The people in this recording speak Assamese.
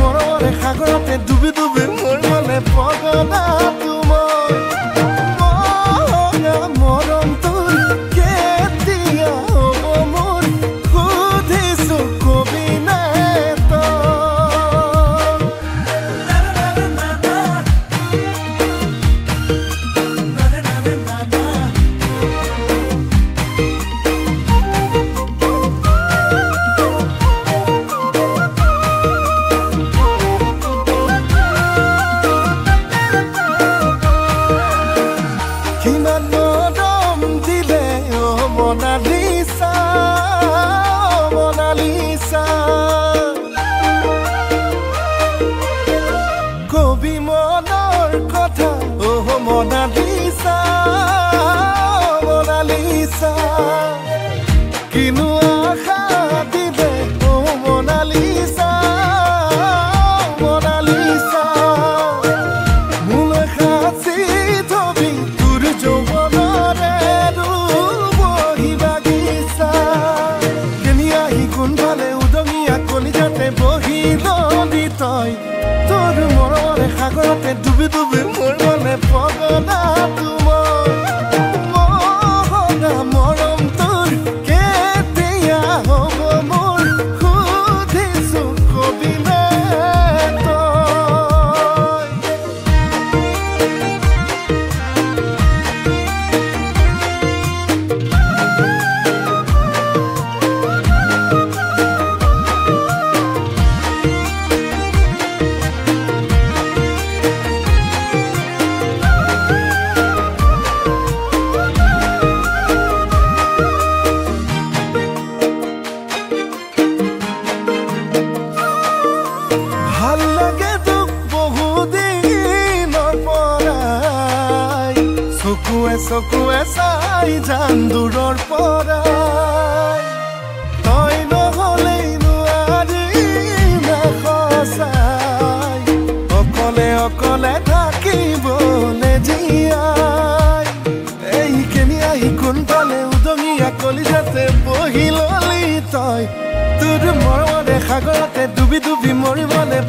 মৰমৰে সাগৰতে ডুবি ডুবি মোৰ মনে পগলা তোমাৰ মৰম তোৰ কেতিয়া হ'ব মোৰ সুধিছো কবি নাই কিমান মৰম দিলে মনালিছা মনালিছা কবি মনৰ কথা মনালিছা মনালিছা কিনো আশা দিলে মনালিছা মনালিছা মোলৈ সাঁচি থবি তোৰ যৌৱনৰে ৰূপহী বাগিচা কেনি আহি কোনফালে উদঙিয়া কলিজাতে বহি ললি তই তোৰ মৰমৰে সাগৰতে ডুবি ডুবি মোৰ মনে পগলা তোমাৰ মৰম তোৰ কেতিয়া হ'ব মোৰ সুধিছো কবি নাই তই ভাল লাগে তোক বহুদিনৰ পৰাই চকুৱে চকুৱে চাই যাম দূৰৰ পৰাই তই নহ'লেই নোৱাৰিম সঁচাই অকলে অকলে থাকিবলৈ জীয়াই এই কেনি আহি কোনফালে উদঙিয়া কলিজাতে বহি ললি তই তোৰ মৰমৰে সাগৰতে ডুবি ডুবি মৰিবলৈ